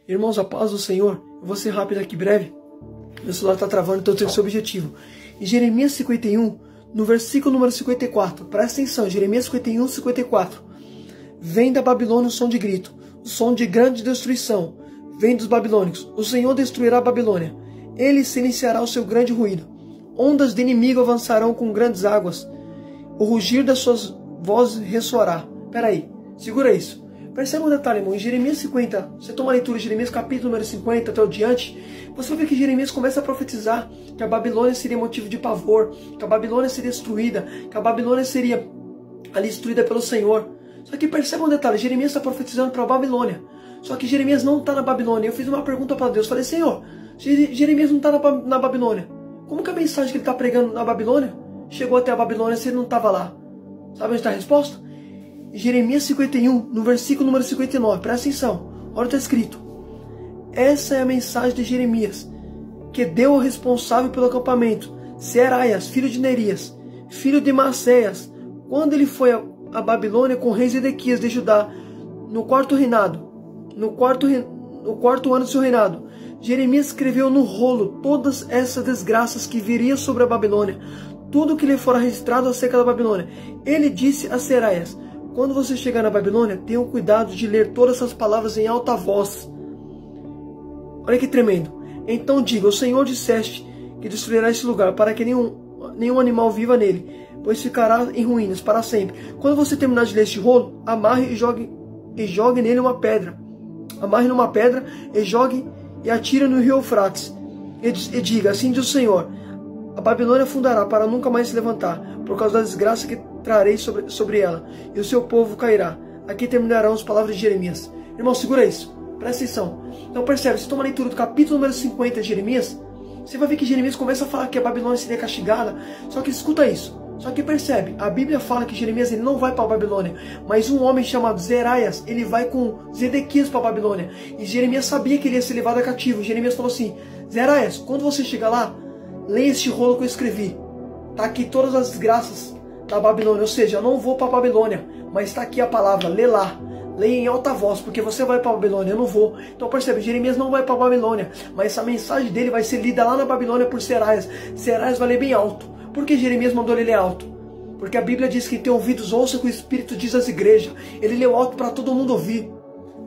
Irmãos, a paz do Senhor. Eu vou ser rápido aqui, breve. Meu celular está travando, então eu tenho esse objetivo. Em Jeremias 51, no versículo número 54, presta atenção, Jeremias 51, 54. Vem da Babilônia o som de grito, o som de grande destruição. Vem dos babilônicos. O Senhor destruirá a Babilônia. Ele silenciará o seu grande ruído. Ondas de inimigo avançarão com grandes águas. O rugir das suas vozes ressoará. Peraí, segura isso. Perceba um detalhe, irmão. Em Jeremias 50, você toma a leitura de Jeremias capítulo número 50 até o diante, você vai ver que Jeremias começa a profetizar que a Babilônia seria motivo de pavor, que a Babilônia seria destruída, que a Babilônia seria ali destruída pelo Senhor. Só que perceba um detalhe, Jeremias está profetizando para a Babilônia. Só que Jeremias não está na Babilônia. Eu fiz uma pergunta para Deus, falei, Senhor, Jeremias não está na Babilônia. Como que a mensagem que ele está pregando na Babilônia chegou até a Babilônia se ele não estava lá? Sabe onde está a resposta? Jeremias 51, no versículo número 59, presta atenção, olha o que está escrito. Essa é a mensagem de Jeremias, que deu ao responsável pelo acampamento, Seraias, filho de Nerias, filho de Maceias, quando ele foi a Babilônia com o rei Zedequias de Judá, no quarto ano do seu reinado. Jeremias escreveu no rolo todas essas desgraças que viriam sobre a Babilônia, tudo que lhe fora registrado acerca da Babilônia. Ele disse a Seraias, quando você chegar na Babilônia, tenham cuidado de ler todas essas palavras em alta voz. Olha que tremendo. Então diga, o Senhor disseste que destruirá esse lugar, para que nenhum animal viva nele, pois ficará em ruínas para sempre. Quando você terminar de ler este rolo, amarre e jogue nele uma pedra. Amarre numa pedra e jogue e atire no rio Eufrates. E diga, assim diz o Senhor, a Babilônia afundará para nunca mais se levantar, por causa da desgraça que trarei sobre ela, e o seu povo cairá. Aqui terminarão as palavras de Jeremias. Irmão, segura isso, presta atenção. Então percebe, se toma a leitura do capítulo número 50 de Jeremias, você vai ver que Jeremias começa a falar que a Babilônia seria castigada. Só que escuta isso, só que percebe, a Bíblia fala que Jeremias ele não vai para a Babilônia, mas um homem chamado Seraias, ele vai com Zedequias para a Babilônia. E Jeremias sabia que ele ia ser levado a cativo. Jeremias falou assim, Seraias, quando você chegar lá, leia este rolo que eu escrevi. Está aqui todas as desgraças da Babilônia, ou seja, eu não vou para a Babilônia, mas está aqui a palavra, lê lá, leia em alta voz, porque você vai para a Babilônia, eu não vou. Então percebe, Jeremias não vai para a Babilônia, mas a mensagem dele vai ser lida lá na Babilônia por Seraias. Seraias vai ler bem alto. Por que Jeremias mandou ele ler alto? Porque a Bíblia diz que quem tem ouvidos ouça o que o Espírito diz às igrejas. Ele leu alto para todo mundo ouvir.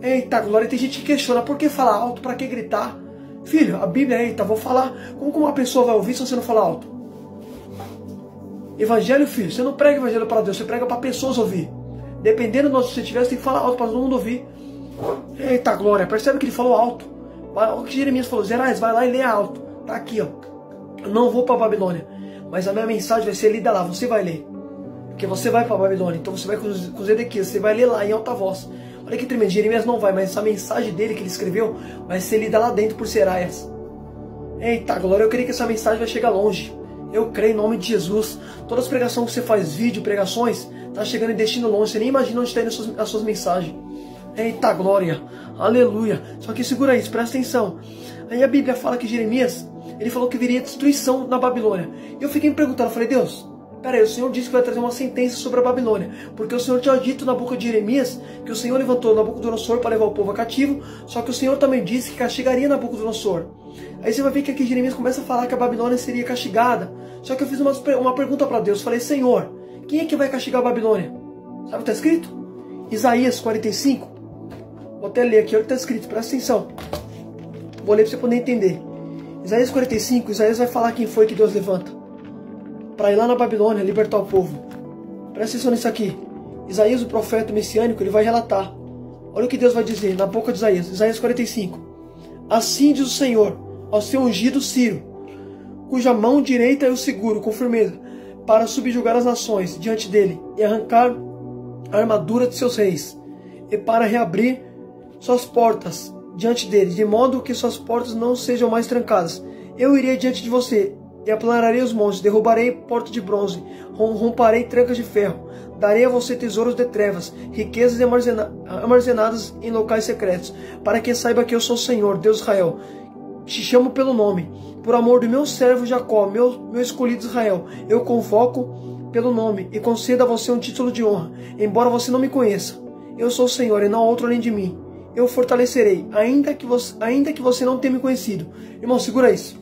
Eita glória, tem gente que questiona, por que falar alto, para que gritar? Filho, a Bíblia, eita, vou falar, como que uma pessoa vai ouvir se você não falar alto? Evangelho, filho, você não prega evangelho para Deus, você prega para pessoas ouvir. Dependendo de onde você estiver, você tem que falar alto para todo mundo ouvir. Eita glória, percebe que ele falou alto. Olha o que Jeremias falou, Seraias, vai lá e lê alto. Tá aqui, ó. Eu não vou para a Babilônia, mas a minha mensagem vai ser lida lá, você vai ler. Porque você vai para a Babilônia, então você vai com Zedequias, você vai ler lá em alta voz. Olha que tremendo, Jeremias não vai, mas essa mensagem dele que ele escreveu vai ser lida lá dentro por Seraias. Eita glória, eu creio que essa mensagem vai chegar longe. Eu creio em nome de Jesus. Todas as pregações que você faz, vídeo, pregações, tá chegando em destino longe. Você nem imagina onde está indo as suas mensagens. Eita glória, aleluia. Só que segura isso, presta atenção. Aí a Bíblia fala que Jeremias, ele falou que viria destruição na Babilônia. E eu fiquei me perguntando, falei, Deus, peraí, o Senhor disse que vai trazer uma sentença sobre a Babilônia, porque o Senhor tinha dito na boca de Jeremias que o Senhor levantou Nabucodonosor para levar o povo a cativo, só que o Senhor também disse que castigaria Nabucodonosor. Aí você vai ver que aqui Jeremias começa a falar que a Babilônia seria castigada. Só que eu fiz uma pergunta para Deus, falei, Senhor, quem é que vai castigar a Babilônia? Sabe o que está escrito? Isaías 45. Vou até ler aqui, olha o que está escrito, presta atenção. Vou ler para você poder entender. Isaías 45, Isaías vai falar quem foi que Deus levanta para ir lá na Babilônia libertar o povo. Presta atenção nisso aqui. Isaías, o profeta messiânico, ele vai relatar. Olha o que Deus vai dizer na boca de Isaías. Isaías 45. Assim diz o Senhor ao seu ungido Ciro, cuja mão direita eu seguro com firmeza, para subjugar as nações diante dele e arrancar a armadura de seus reis, e para reabrir suas portas diante dele, de modo que suas portas não sejam mais trancadas. Eu irei diante de você e aplanarei os montes, derrubarei portas de bronze, romparei trancas de ferro, darei a você tesouros de trevas, riquezas armazenadas em locais secretos, para que saiba que eu sou o Senhor, Deus Israel. Te chamo pelo nome, por amor do meu servo Jacó, meu escolhido Israel. Eu convoco pelo nome e concedo a você um título de honra, embora você não me conheça. Eu sou o Senhor e não há outro além de mim. eu fortalecerei, ainda que você não tenha me conhecido. Irmão, segura isso.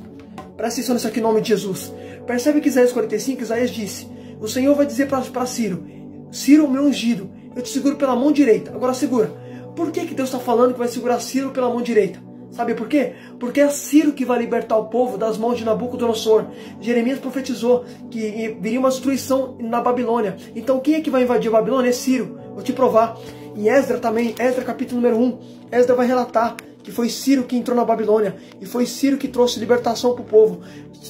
Presta atenção nisso aqui em nome de Jesus. Percebe que Isaías 45, Isaías disse, o Senhor vai dizer para Ciro, Ciro, meu ungido, eu te seguro pela mão direita. Agora segura. Por que Deus está falando que vai segurar Ciro pela mão direita? Sabe por quê? Porque é Ciro que vai libertar o povo das mãos de Nabucodonosor. Jeremias profetizou que viria uma destruição na Babilônia. Então quem é que vai invadir a Babilônia? É Ciro. Vou te provar. Em Esdra também, Esdra capítulo número 1, Esdra vai relatar que foi Ciro que entrou na Babilônia. E foi Ciro que trouxe libertação para o povo.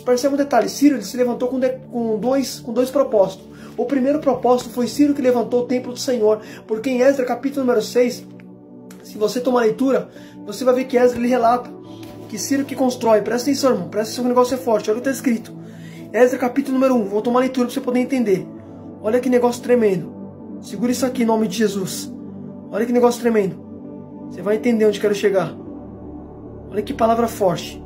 Percebe um detalhe, Ciro ele se levantou com dois propósitos. O primeiro propósito foi Ciro que levantou o templo do Senhor. Porque em Esdra capítulo número 6, se você tomar a leitura, você vai ver que Esdra ele relata que Ciro que constrói. Presta atenção, irmão. Presta atenção que o negócio é forte. Olha o que está escrito. Esdra capítulo número 1. Vou tomar a leitura para você poder entender. Olha que negócio tremendo. Segura isso aqui em nome de Jesus. Olha que negócio tremendo. Você vai entender onde quero chegar. Olha que palavra forte.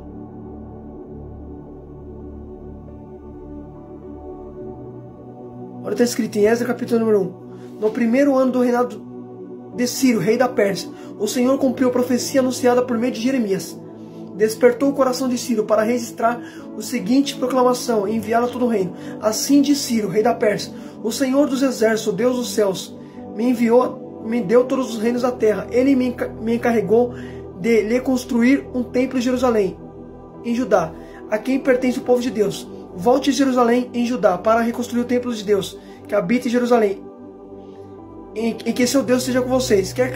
Olha o que está escrito em Esdra capítulo número 1. No primeiro ano do reinado de Ciro, rei da Pérsia, o Senhor cumpriu a profecia anunciada por meio de Jeremias. Despertou o coração de Ciro para registrar o seguinte proclamação e enviá-la a todo o reino. Assim diz Ciro, rei da Pérsia, o Senhor dos exércitos, o Deus dos céus, me deu todos os reinos da terra. Ele me encarregou de lhe construir um templo em Jerusalém, em Judá, a quem pertence o povo de Deus. Volte a Jerusalém, em Judá, para reconstruir o templo de Deus, que habita em Jerusalém, em que seu Deus esteja com vocês. Quer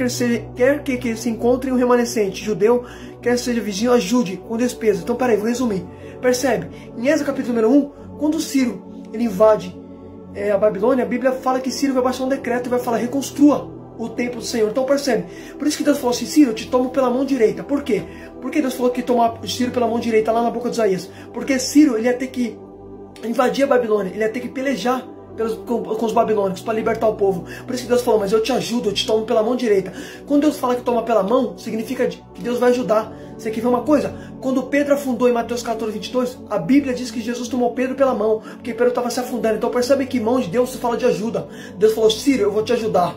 que se encontre um remanescente judeu, quer seja vizinho, ajude com despesa. Então, peraí, vou resumir. Percebe? Em Esdra capítulo número 1, quando Ciro ele invade a Babilônia, a Bíblia fala que Ciro vai baixar um decreto e vai falar, reconstrua o templo do Senhor. Então percebe? Por isso que Deus falou assim, Ciro, eu te tomo pela mão direita. Por quê? Por que Deus falou que tomar Ciro pela mão direita lá na boca de Isaías? Porque Ciro ele ia ter que invadir a Babilônia, ele ia ter que pelejar com os babilônicos para libertar o povo. Por isso que Deus falou, mas eu te ajudo, eu te tomo pela mão direita. Quando Deus fala que toma pela mão, significa que Deus vai ajudar. Você quer ver uma coisa? Quando Pedro afundou em Mateus 14, 22, a Bíblia diz que Jesus tomou Pedro pela mão, porque Pedro estava se afundando. Então percebe que mão de Deus se fala de ajuda. Deus falou, Ciro, eu vou te ajudar.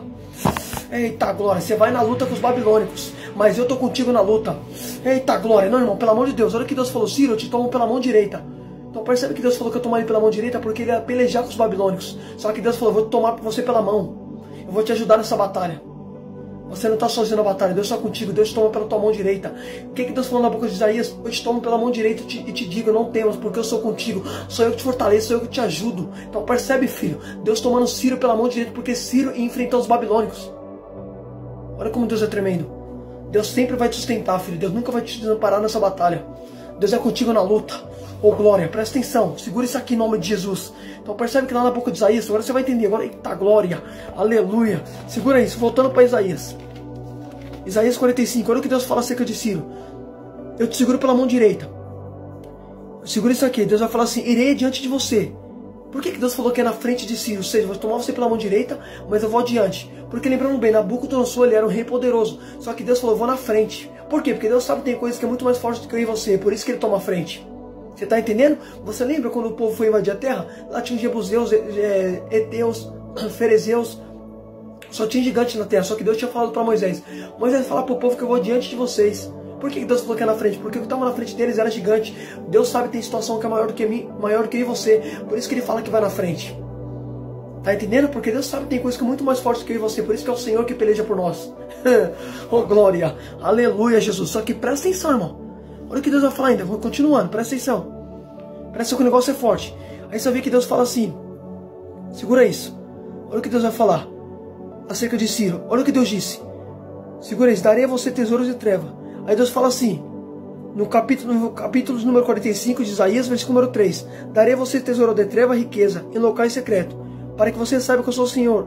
Eita glória, você vai na luta com os babilônicos, mas eu tô contigo na luta. Eita glória, não irmão, pelo amor de Deus. Olha que Deus falou, Ciro, eu te tomo pela mão direita. Então percebe que Deus falou que eu tomaria pela mão direita porque ele ia pelejar com os babilônicos. Só que Deus falou, eu vou tomar você pela mão. Eu vou te ajudar nessa batalha. Você não está sozinho na batalha, Deus está contigo, Deus te toma pela tua mão direita. O que Deus falou na boca de Isaías? Eu te tomo pela mão direita e te digo, não temas, porque eu sou contigo. Sou eu que te fortaleço, sou eu que te ajudo. Então percebe, filho, Deus tomando Ciro pela mão direita, porque Ciro ia enfrentar os babilônicos. Olha como Deus é tremendo. Deus sempre vai te sustentar, filho. Deus nunca vai te desamparar nessa batalha. Deus é contigo na luta. Oh glória, presta atenção, segura isso aqui em nome de Jesus. Então percebe que lá na boca de Isaías, agora você vai entender, agora, eita glória, aleluia. Segura isso, voltando para Isaías. Isaías 45, olha o que Deus fala acerca de Ciro. Eu te seguro pela mão direita. Segura isso aqui, Deus vai falar assim, irei adiante de você. Por que Deus falou que é na frente de Ciro? Ou seja, vou tomar você pela mão direita, mas eu vou adiante. Porque lembrando bem, Nabucodonosor ele era um rei poderoso. Só que Deus falou, eu vou na frente. Por quê? Porque Deus sabe que tem coisas que é muito mais forte do que eu e você. Por isso que ele toma a frente. Você está entendendo? Você lembra quando o povo foi invadir a terra? Lá tinha os jebuseus, heteus, ferezeus. Só tinha gigante na terra. Só que Deus tinha falado para Moisés. Moisés fala para o povo que eu vou diante de vocês. Por que Deus falou que é na frente? Porque o que estava na frente deles era gigante. Deus sabe que tem situação que é maior do que mim, maior do que eu e você. Por isso que ele fala que vai na frente. Tá entendendo? Porque Deus sabe que tem coisas que é muito mais fortes do que eu e você. Por isso que é o Senhor que peleja por nós. Oh glória. Aleluia, Jesus. Só que presta atenção, irmão. Olha o que Deus vai falar ainda, vou continuando, presta atenção. Presta atenção que o negócio é forte. Aí você vê que Deus fala assim, segura isso. Olha o que Deus vai falar acerca de Ciro. Olha o que Deus disse. Segura isso, darei a você tesouros de treva. Aí Deus fala assim, no capítulo número 45 de Isaías, versículo número 3. Darei a você tesouro de treva, riqueza, em locais secretos, para que você saiba que eu sou o Senhor,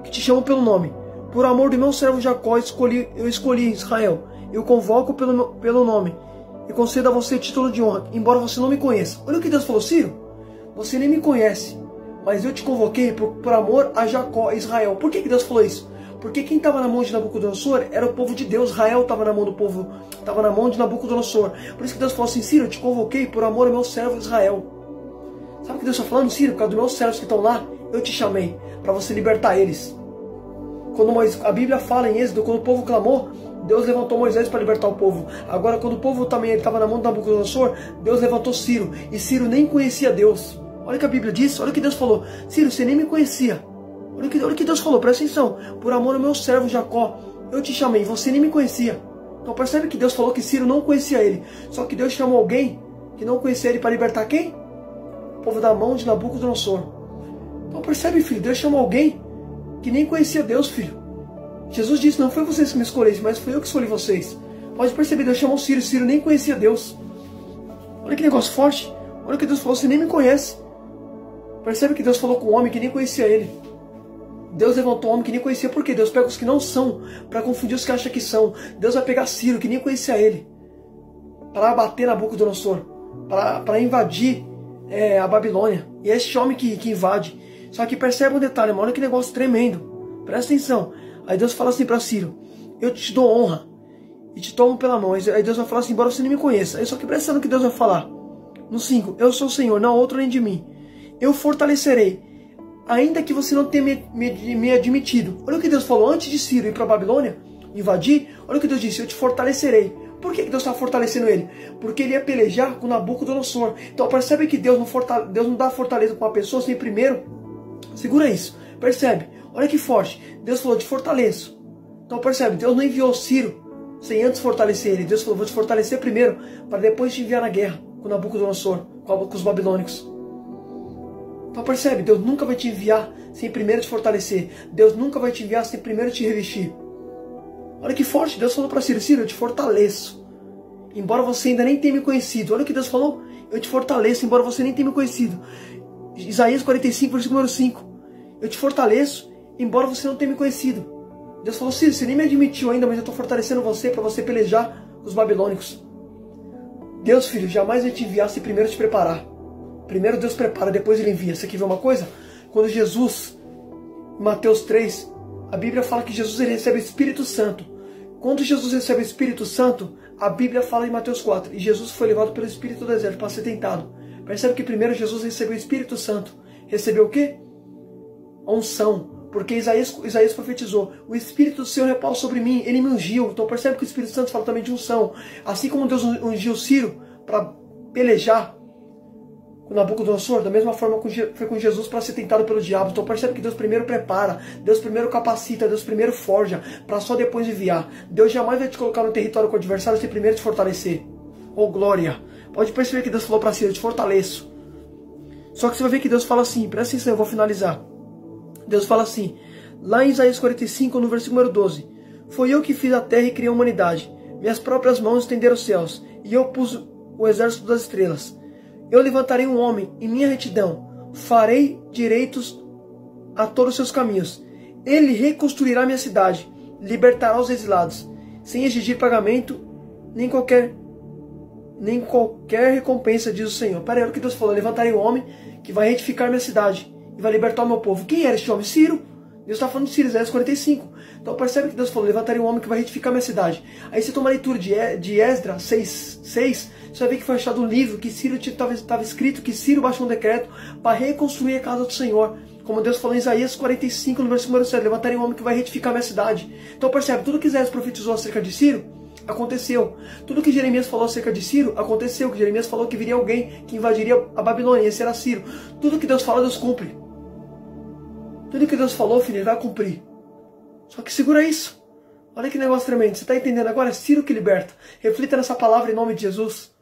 que te chamo pelo nome. Por amor do meu servo Jacó, eu escolhi Israel. Eu convoco pelo nome. E concedo a você o título de honra, embora você não me conheça. Olha o que Deus falou, Ciro. Você nem me conhece, mas eu te convoquei por amor a Jacó, a Israel. Por que Deus falou isso? Porque quem estava na mão de Nabucodonosor era o povo de Deus. Israel estava na mão do povo, estava na mão de Nabucodonosor. Por isso que Deus falou assim, Ciro, eu te convoquei por amor ao meu servo Israel. Sabe o que Deus está falando, Ciro? Por causa dos meus servos que estão lá, eu te chamei para você libertar eles. Quando a Bíblia fala em Êxodo, quando o povo clamou, Deus levantou Moisés para libertar o povo. Agora, quando o povo também estava na mão de Nabucodonosor, Deus levantou Ciro. E Ciro nem conhecia Deus. Olha o que a Bíblia diz, olha o que Deus falou. Ciro, você nem me conhecia. Olha o que Deus falou, presta atenção. Por amor ao meu servo Jacó, eu te chamei, você nem me conhecia. Então percebe que Deus falou que Ciro não conhecia ele. Só que Deus chamou alguém que não conhecia ele para libertar quem? O povo da mão de Nabucodonosor. Então percebe, filho, Deus chamou alguém que nem conhecia Deus, filho. Jesus disse, não foi vocês que me escolheram, mas foi eu que escolhi vocês. Pode perceber, Deus chamou Ciro, Ciro nem conhecia Deus. Olha que negócio forte. Olha o que Deus falou, você nem me conhece. Percebe que Deus falou com um homem que nem conhecia ele. Deus levantou um homem que nem conhecia, porque Deus pega os que não são, para confundir os que acham que são. Deus vai pegar Ciro, que nem conhecia ele, para abater Nabucodonosor, para invadir a Babilônia. E é este homem que invade. Só que percebe um detalhe, mano, olha que negócio tremendo. Presta atenção. Aí Deus fala assim para Ciro, eu te dou honra e te tomo pela mão. Aí Deus vai falar assim, embora você nem me conheça. Aí só que presta atenção no que Deus vai falar. No 5, eu sou o Senhor, não há outro além de mim. Eu fortalecerei, ainda que você não tenha me admitido. Olha o que Deus falou antes de Ciro ir para a Babilônia, invadir. Olha o que Deus disse, eu te fortalecerei. Por que Deus está fortalecendo ele? Porque ele ia pelejar com Nabucodonosor. Então percebe que Deus não dá fortaleza para uma pessoa sem primeiro. Segura isso, percebe? Olha que forte. Deus falou, te fortaleço. Então percebe, Deus não enviou Ciro sem antes fortalecer ele. Deus falou, vou te fortalecer primeiro, para depois te enviar na guerra com Nabucodonosor, com os babilônicos. Então percebe, Deus nunca vai te enviar sem primeiro te fortalecer. Deus nunca vai te enviar sem primeiro te revestir. Olha que forte, Deus falou para Ciro, Ciro, eu te fortaleço. Embora você ainda nem tenha me conhecido. Olha o que Deus falou, eu te fortaleço, embora você nem tenha me conhecido. Isaías 45, versículo número 5. Eu te fortaleço, embora você não tenha me conhecido. Deus falou, Ciro, você nem me admitiu ainda, mas eu estou fortalecendo você para você pelejar os babilônicos. Deus, filho, jamais vai te enviar sem primeiro te preparar. Primeiro Deus prepara, depois Ele envia. Você quer ver uma coisa? Quando Jesus, em Mateus 3, a Bíblia fala que Jesus ele recebe o Espírito Santo. Quando Jesus recebe o Espírito Santo, a Bíblia fala em Mateus 4, e Jesus foi levado pelo Espírito do deserto para ser tentado. Percebe que primeiro Jesus recebeu o Espírito Santo. Recebeu o quê? A unção. Porque Isaías profetizou, o Espírito do Senhor repousa sobre mim, Ele me ungiu. Então percebe que o Espírito Santo fala também de unção. Assim como Deus ungiu Ciro para pelejar com Nabucodonosor, da mesma forma foi com Jesus para ser tentado pelo diabo. Então percebe que Deus primeiro prepara, Deus primeiro capacita, Deus primeiro forja, para só depois enviar. Deus jamais vai te colocar no território com o adversário sem primeiro te fortalecer. Oh glória! Pode perceber que Deus falou para Ciro, eu te fortaleço. Só que você vai ver que Deus fala assim, presta atenção, eu vou finalizar. Deus fala assim, lá em Isaías 45, no versículo número 12. Foi eu que fiz a terra e criei a humanidade. Minhas próprias mãos estenderam os céus, e eu pus o exército das estrelas. Eu levantarei um homem em minha retidão, farei direitos a todos os seus caminhos. Ele reconstruirá minha cidade, libertará os exilados, sem exigir pagamento, nem qualquer recompensa, diz o Senhor. Para aí o que Deus falou, levantarei um homem que vai retificar minha cidade e vai libertar o meu povo. Quem era este homem? Ciro. Deus está falando de Ciro, Isaías 45. Então percebe que Deus falou, levantarei um homem que vai retificar minha cidade. Aí você toma a leitura de Esdras 6, você vai ver que foi achado um livro que Ciro estava escrito que Ciro baixou um decreto para reconstruir a casa do Senhor. Como Deus falou em Isaías 45, no versículo 7, levantarei um homem que vai retificar minha cidade. Então percebe, tudo que Isaías profetizou acerca de Ciro, aconteceu. Tudo que Jeremias falou acerca de Ciro, aconteceu. Que Jeremias falou que viria alguém que invadiria a Babilônia, e esse era Ciro. Tudo que Deus fala, Deus cumpre. Tudo que Deus falou, filho, Ele vai cumprir. Só que segura isso. Olha que negócio tremendo. Você está entendendo agora? É Ciro que liberta. Reflita nessa palavra em nome de Jesus.